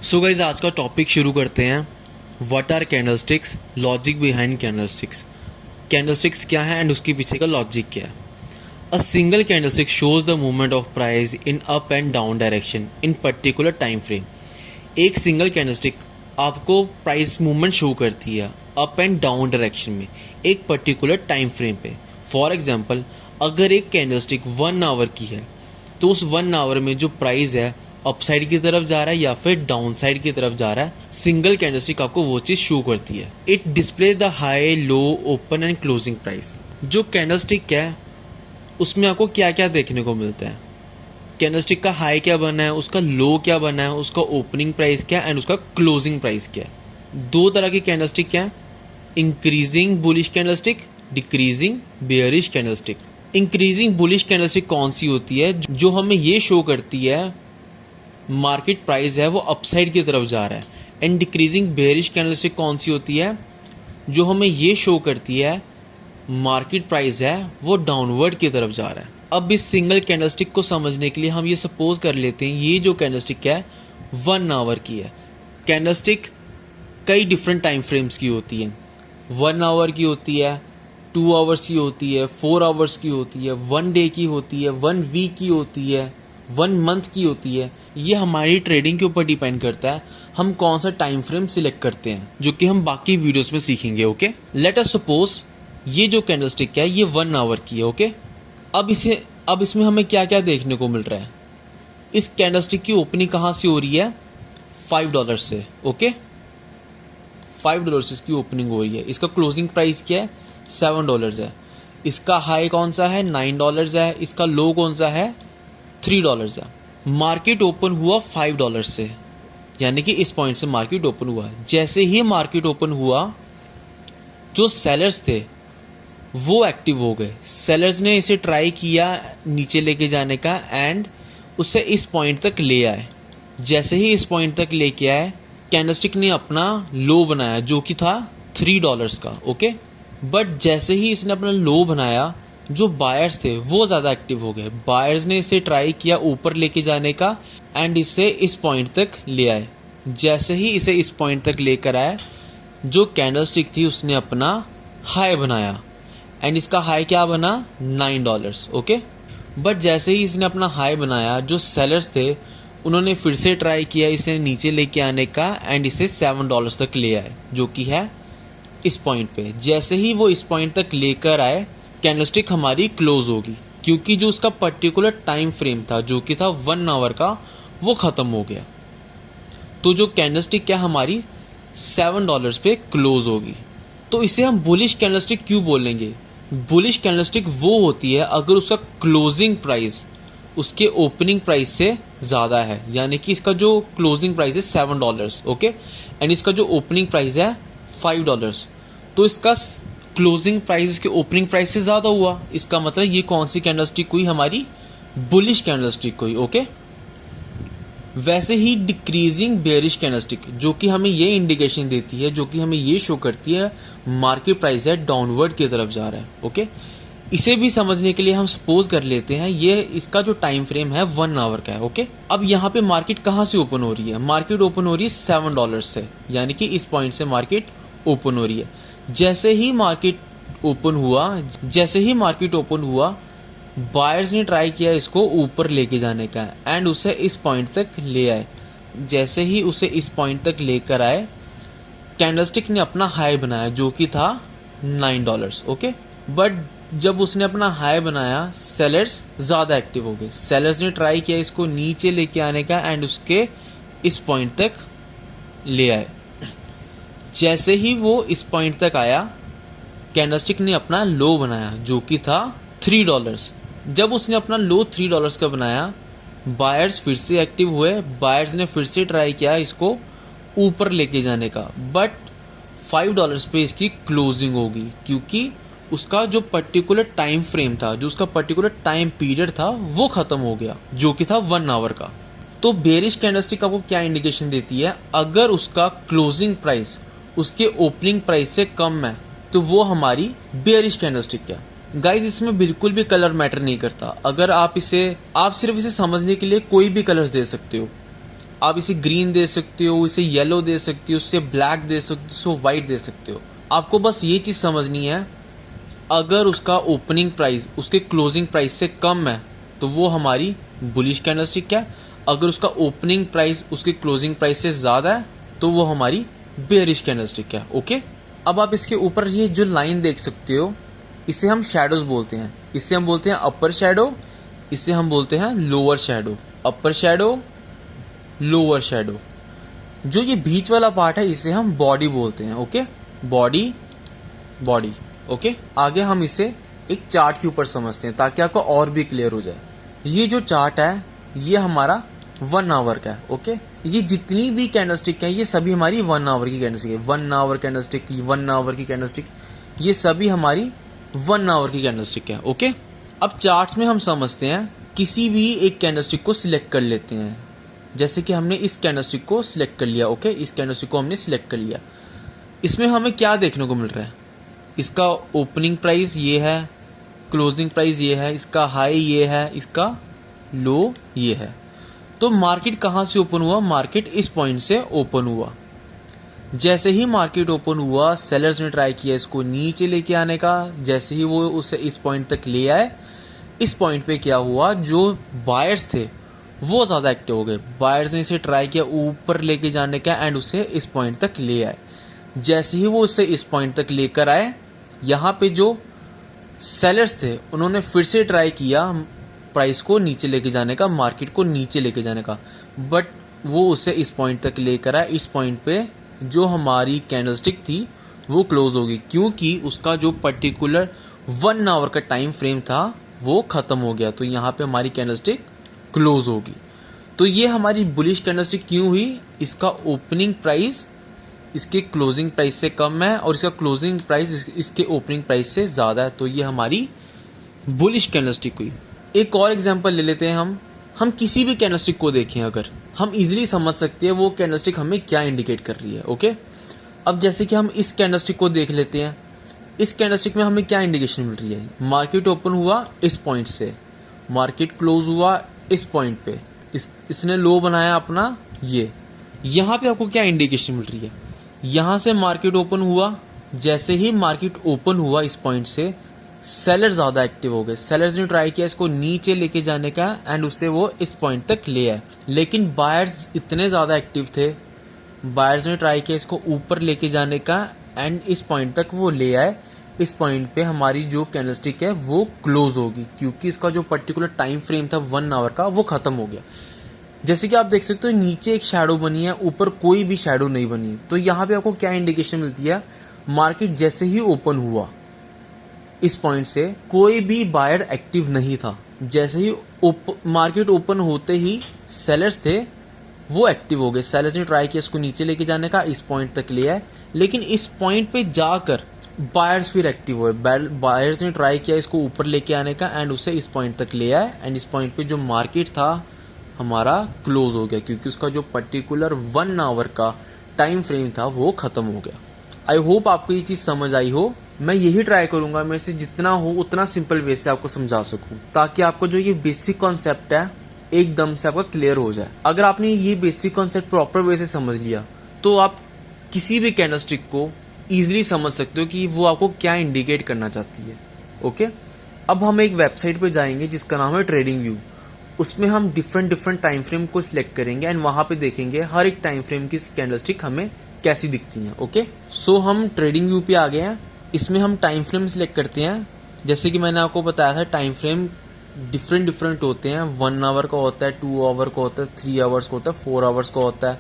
So guys आज का topic शुरू करते हैं। What are candlesticks, logic behind candlesticks. Candlesticks क्या है एंड उसके पीछे का लॉजिक क्या है। A single candlestick shows the movement of price in up and down direction in particular time frame. एक सिंगल कैंडलस्टिक आपको प्राइस मूवमेंट शो करती है अप एंड डाउन डायरेक्शन में एक पर्टिकुलर टाइम फ्रेम पे। फॉर एग्जांपल, अगर एक candlestick 1 our की है तो उस 1 आवर में जो प्राइस है अप साइड की तरफ जा रहा है या फिर डाउन साइड की तरफ जा रहा है, सिंगल कैंडलस्टिक आपको वो चीज़ शो करती है। It display the high, low, open and closing price. जो कैंडलस्टिक है उसमें आपको क्या क्या देखने को मिलता है। कैंडलस्टिक का हाई क्या बना है, उसका लो क्या बना है, उसका ओपनिंग प्राइस क्या एंड उसका क्लोजिंग प्राइस क्या है। दो तरह की कैंडलस्टिक क्या है, increasing bullish candlestick, decreasing bearish candlestick. Increasing bullish candlestick कौन सी होती है, जो हमें ये शो करती है मार्केट प्राइस है वो अपसाइड की तरफ जा रहा है। एंड डिक्रीजिंग बेयरिश कैंडलस्टिक कौन सी होती है, जो हमें ये शो करती है मार्केट प्राइस है वो डाउनवर्ड की तरफ जा रहा है। अब इस सिंगल कैंडलस्टिक को समझने के लिए हम ये सपोज कर लेते हैं ये जो कैंडलस्टिक है 1 आवर की है। कैंडलस्टिक कई डिफरेंट टाइम फ्रेम्स की होती है। 1 आवर की होती है, 2 आवर्स की होती है, 4 आवर्स की होती है, 1 डे की होती है, 1 वीक की होती है, 1 मंथ की होती है। ये हमारी ट्रेडिंग के ऊपर डिपेंड करता है हम कौन सा टाइम फ्रेम सिलेक्ट करते हैं, जो कि हम बाकी वीडियोस में सीखेंगे। ओके, लेट अस सपोज ये जो कैंडलस्टिक है ये 1 आवर की है। ओके, अब इसमें हमें क्या क्या देखने को मिल रहा है। इस कैंडलस्टिक की ओपनिंग कहाँ से हो रही है, $5 से। ओके, $5 से इसकी ओपनिंग हो रही है। इसका क्लोजिंग प्राइस क्या है, $7 है। इसका हाई कौन सा है, $9 है। इसका लो कौन सा है, $3 है। मार्केट ओपन हुआ $5 से, यानी कि इस पॉइंट से मार्केट ओपन हुआ। जैसे ही मार्केट ओपन हुआ जो सेलर्स थे वो एक्टिव हो गए। सेलर्स ने इसे ट्राई किया नीचे लेके जाने का एंड उसे इस पॉइंट तक ले आए। जैसे ही इस पॉइंट तक लेके आए, कैंडलस्टिक ने अपना लो बनाया जो कि था $3 का। ओके, बट जैसे ही इसने अपना लो बनाया, जो बायर्स थे वो ज़्यादा एक्टिव हो गए। बायर्स ने इसे ट्राई किया ऊपर लेके जाने का एंड इसे इस पॉइंट तक ले आए। जैसे ही इसे इस पॉइंट तक लेकर आए, जो कैंडलस्टिक थी उसने अपना हाई बनाया एंड इसका हाई क्या बना, $9। ओके, बट जैसे ही इसने अपना हाई बनाया, जो सेलर्स थे उन्होंने फिर से ट्राई किया इसे नीचे लेके आने का एंड इसे $7 तक ले आए, जो कि है इस पॉइंट पे। जैसे ही वो इस पॉइंट तक लेकर आए, कैंडलस्टिक हमारी क्लोज होगी, क्योंकि जो उसका पर्टिकुलर टाइम फ्रेम था जो कि था 1 आवर का, वो ख़त्म हो गया। तो जो कैंडलस्टिक क्या हमारी $7 पे क्लोज होगी। तो इसे हम बुलिश कैंडलस्टिक क्यों बोलेंगे। बुलिश कैंडलस्टिक वो होती है अगर उसका क्लोजिंग प्राइस उसके ओपनिंग प्राइस से ज़्यादा है, यानी कि इसका जो क्लोजिंग प्राइस है $7, ओके, एंड इसका जो ओपनिंग प्राइस है $5, तो इसका क्लोजिंग प्राइस इसके ओपनिंग प्राइस से ज़्यादा हुआ। इसका मतलब ये कौन सी कैंडलस्टिक हुई, हमारी बुलिश कैंडलस्टिक हुई। ओके, वैसे ही डिक्रीजिंग बेयरिश कैंडलस्टिक, जो कि हमें ये इंडिकेशन देती है, जो कि हमें ये शो करती है मार्केट प्राइस है डाउनवर्ड की तरफ जा रहा है। ओके, इसे भी समझने के लिए हम सपोज कर लेते हैं ये इसका जो टाइम फ्रेम है 1 आवर का है। ओके, अब यहाँ पे मार्केट कहाँ से ओपन हो रही है, मार्केट ओपन हो रही है $7 से, यानी कि इस पॉइंट से मार्केट ओपन हो रही है। जैसे ही मार्केट ओपन हुआ बायर्स ने ट्राई किया इसको ऊपर लेके जाने का एंड उसे इस पॉइंट तक ले आए। जैसे ही उसे इस पॉइंट तक लेकर आए, कैंडलस्टिक ने अपना हाई बनाया जो कि था $9। ओके, बट जब उसने अपना हाई बनाया, सेलर्स ज़्यादा एक्टिव हो गए। सेलर्स ने ट्राई किया इसको नीचे लेके आने का एंड उसके इस पॉइंट तक ले आए। जैसे ही वो इस पॉइंट तक आया, कैंडलस्टिक ने अपना लो बनाया जो कि था $3। जब उसने अपना लो $3 का बनाया, बायर्स फिर से एक्टिव हुए। बायर्स ने फिर से ट्राई किया इसको ऊपर लेके जाने का, बट $5 पे इसकी क्लोजिंग होगी, क्योंकि उसका जो पर्टिकुलर टाइम फ्रेम था, जो उसका पर्टिकुलर टाइम पीरियड था, वो ख़त्म हो गया, जो कि था 1 आवर का। तो बेरिश कैंडलस्टिक आपको क्या इंडिकेशन देती है, अगर उसका क्लोजिंग प्राइस उसके ओपनिंग प्राइस से कम है तो वो हमारी बेरिश कैंडलस्टिक है। गाइज, इसमें बिल्कुल भी कलर मैटर नहीं करता। अगर आप सिर्फ इसे समझने के लिए कोई भी कलर्स दे सकते हो। आप इसे ग्रीन दे सकते हो, इसे येलो दे सकते हो, इसे ब्लैक दे सकते हो, इसे वाइट दे सकते हो। आपको बस ये चीज़ समझनी है, अगर उसका ओपनिंग प्राइस उसके क्लोजिंग प्राइस से कम है तो वो हमारी बुलिश कैंडलस्टिक है, अगर उसका ओपनिंग प्राइस उसके क्लोजिंग प्राइस से ज़्यादा है तो वो हमारी बेयरिश कैंडलस्टिक है। ओके, अब आप इसके ऊपर ये जो लाइन देख सकते हो, इसे हम शैडोज बोलते हैं। इसे हम बोलते हैं अपर शैडो, इसे हम बोलते हैं लोअर शैडो। अपर शैडो, लोअर शैडो। जो ये बीच वाला पार्ट है इसे हम बॉडी बोलते हैं। Okay, body, body. ओके, आगे हम इसे एक चार्ट के ऊपर समझते हैं ताकि आपको और भी क्लियर हो जाए। ये जो चार्ट है ये हमारा 1 आवर का है। ओके, ये जितनी भी कैंडलस्टिक है ये सभी हमारी 1 आवर की कैंडलस्टिक है। 1 आवर कैंडलस्टिक, 1 आवर की कैंडलस्टिक, ये सभी हमारी 1 आवर की कैंडलस्टिक है। ओके, अब चार्ट्स में हम समझते हैं, किसी भी एक कैंडलस्टिक को सिलेक्ट कर लेते हैं। जैसे कि हमने इस कैंडलस्टिक को सिलेक्ट कर लिया। ओके, इस कैंडलस्टिक को हमने सिलेक्ट कर लिया। इसमें हमें क्या देखने को मिल रहा है, इसका ओपनिंग प्राइस ये है, क्लोजिंग प्राइस ये है, इसका हाई ये है, इसका लो ये है। तो मार्केट कहाँ से ओपन हुआ, मार्केट इस पॉइंट से ओपन हुआ। जैसे ही मार्केट ओपन हुआ सेलर्स ने ट्राई किया इसको नीचे लेके आने का। जैसे ही वो उसे इस पॉइंट तक ले आए, इस पॉइंट पे क्या हुआ, जो बायर्स थे वो ज़्यादा एक्टिव हो गए। बायर्स ने इसे ट्राई किया ऊपर लेके जाने का एंड उसे इस पॉइंट तक ले आए। जैसे ही वो उसे इस पॉइंट तक लेकर आए, यहाँ पे जो सेलर्स थे उन्होंने फिर से ट्राई किया प्राइस को नीचे लेके जाने का, मार्केट को नीचे लेके जाने का, बट वो उसे इस पॉइंट तक लेकर आए। इस पॉइंट पे जो हमारी कैंडलस्टिक थी वो क्लोज होगी, क्योंकि उसका जो पर्टिकुलर 1 आवर का टाइम फ्रेम था वो ख़त्म हो गया। तो यहाँ पे हमारी कैंडलस्टिक क्लोज होगी। तो ये हमारी बुलिश कैंडलस्टिक क्यों हुई, इसका ओपनिंग प्राइस इसके क्लोजिंग प्राइस से कम है और इसका क्लोजिंग प्राइस इसके ओपनिंग प्राइस से ज़्यादा है। तो ये हमारी बुलिश कैंडलस्टिक हुई। एक और एग्जांपल ले लेते हैं हम किसी भी कैंडलस्टिक को देखें, अगर हम इजीली समझ सकते हैं वो कैंडलस्टिक हमें क्या इंडिकेट कर रही है। ओके, अब जैसे कि हम इस कैंडलस्टिक को देख लेते हैं, इस कैंडलस्टिक में हमें क्या इंडिकेशन मिल रही है, मार्केट ओपन हुआ इस पॉइंट से, मार्केट क्लोज हुआ इस पॉइंट पे, इसने लो बनाया अपना ये। यहाँ पे आपको क्या इंडिकेशन मिल रही है, यहाँ से मार्केट ओपन हुआ, जैसे ही मार्केट ओपन हुआ इस पॉइंट से सेलर ज़्यादा एक्टिव हो गए। सेलर्स ने ट्राई किया इसको नीचे लेके जाने का एंड उससे वो इस पॉइंट तक ले आए, लेकिन बायर्स इतने ज़्यादा एक्टिव थे, बायर्स ने ट्राई किया इसको ऊपर लेके जाने का एंड इस पॉइंट तक वो ले आए। इस पॉइंट पे हमारी जो कैंडलस्टिक है वो क्लोज होगी, क्योंकि इसका जो पर्टिकुलर टाइम फ्रेम था 1 आवर का वो ख़त्म हो गया। जैसे कि आप देख सकते हो नीचे एक शैडो बनी है, ऊपर कोई भी शैडो नहीं बनी। तो यहाँ पे आपको क्या इंडिकेशन मिलती है, मार्केट जैसे ही ओपन हुआ इस पॉइंट से कोई भी बायर एक्टिव नहीं था। जैसे ही मार्केट ओपन होते ही सेलर्स थे वो एक्टिव हो गए। सेलर्स ने ट्राई किया इसको नीचे लेके जाने का, इस पॉइंट तक ले आए, लेकिन इस पॉइंट पे जाकर बायर्स फिर एक्टिव हुए। बायर्स ने ट्राई किया इसको ऊपर लेके आने का एंड उसे इस पॉइंट तक ले आए एंड इस पॉइंट पे जो मार्केट था हमारा क्लोज हो गया, क्योंकि उसका जो पर्टिकुलर 1 आवर का टाइम फ्रेम था वो ख़त्म हो गया। आई होप आपको ये चीज़ समझ आई हो। मैं यही ट्राई करूँगा मेरे से जितना हो उतना सिंपल वे से आपको समझा सकूँ, ताकि आपको जो ये बेसिक कॉन्सेप्ट है एकदम से आपका क्लियर हो जाए। अगर आपने ये बेसिक कॉन्सेप्ट प्रॉपर वे से समझ लिया तो आप किसी भी कैंडलस्टिक को ईजिली समझ सकते हो कि वो आपको क्या इंडिकेट करना चाहती है। ओके, अब हम एक वेबसाइट पे जाएंगे जिसका नाम है ट्रेडिंग व्यू। उसमें हम डिफरेंट टाइम फ्रेम को सिलेक्ट करेंगे एंड वहाँ पे देखेंगे हर एक टाइम फ्रेम की कैंडलस्टिक हमें कैसी दिखती हैं। ओके, सो हम ट्रेडिंग व्यू पे आ गए हैं। इसमें हम टाइम फ्रेम सिलेक्ट करते हैं। जैसे कि मैंने आपको बताया था टाइम फ्रेम डिफरेंट होते हैं। 1 आवर का होता है, 2 आवर का होता है, 3 आवर्स का होता है, 4 आवर्स का होता है,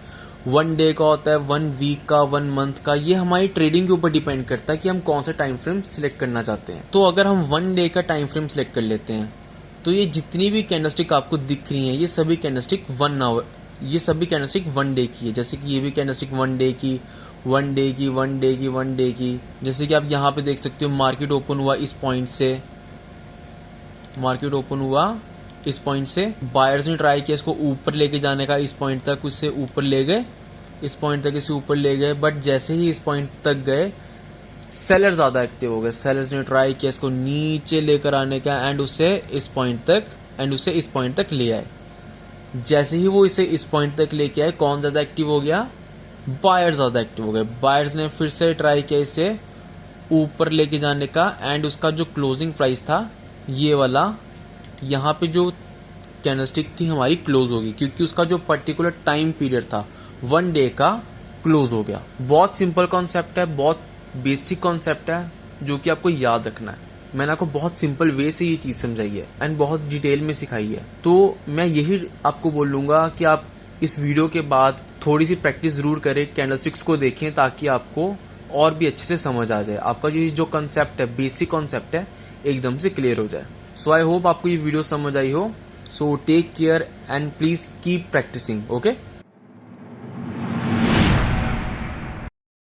1 डे का होता है, 1 वीक का, 1 मंथ का। ये हमारी ट्रेडिंग के ऊपर डिपेंड करता है कि हम कौन सा टाइम फ्रेम सिलेक्ट करना चाहते हैं। तो अगर हम 1 डे का टाइम फ्रेम सिलेक्ट कर लेते हैं तो ये जितनी भी कैंडलस्टिक आपको दिख रही हैं ये सभी कैंडलस्टिक 1 आवर, ये सभी कैंडलस्टिक 1 डे की है। जैसे कि ये भी कैंडलस्टिक 1 डे की, 1 डे की, 1 डे की, 1 डे की। जैसे कि आप यहाँ पे देख सकते हो मार्केट ओपन हुआ इस पॉइंट से, मार्केट ओपन हुआ इस पॉइंट से, बायर्स ने ट्राई किया इसको ऊपर लेके जाने का, इस पॉइंट तक उससे ऊपर ले गए, इस पॉइंट तक इसे ऊपर ले गए, बट जैसे ही इस पॉइंट तक गए सेलर ज़्यादा एक्टिव हो गए। सेलर्स ने ट्राई किया इसको नीचे लेकर आने का एंड उससे इस पॉइंट तक ले आए। जैसे ही वो इसे इस पॉइंट तक लेके आए, कौन ज़्यादा एक्टिव हो गया? बायर्स ज़्यादा एक्टिव हो गए। बायर्स ने फिर से ट्राई किया इसे ऊपर लेके जाने का, एंड उसका जो क्लोजिंग प्राइस था ये वाला, यहाँ पे जो कैंडलस्टिक थी हमारी क्लोज होगी, क्योंकि उसका जो पर्टिकुलर टाइम पीरियड था 1 डे का क्लोज हो गया। बहुत सिंपल कॉन्सेप्ट है, बहुत बेसिक कॉन्सेप्ट है जो कि आपको याद रखना है। मैंने आपको बहुत सिंपल वे से ये चीज़ समझाई है एंड बहुत डिटेल में सिखाई है। तो मैं यही आपको बोलूँगा कि आप इस वीडियो के बाद थोड़ी सी प्रैक्टिस ज़रूर करें, कैंडलस्टिक्स को देखें, ताकि आपको और भी अच्छे से समझ आ जाए। आपका ये जो कॉन्सेप्ट है, बेसिक कॉन्सेप्ट है, एकदम से क्लियर हो जाए। सो आई होप आपको ये वीडियो समझ आई हो। So take care and please keep practicing. Okay.